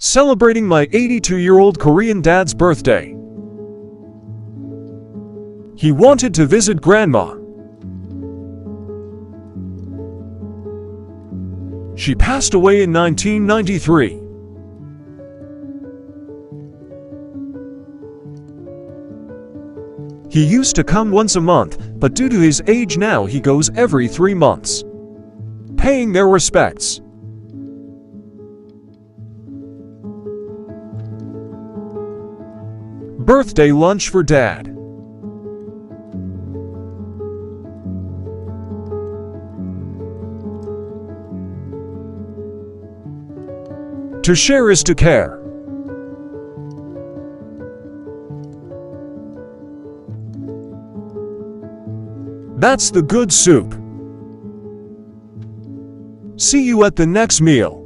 Celebrating my 82-year-old Korean dad's birthday. He wanted to visit grandma. She passed away in 1993. He used to come once a month, but due to his age now he goes every 3 months. Paying their respects. Birthday lunch for Dad. To share is to care. That's the good soup. See you at the next meal.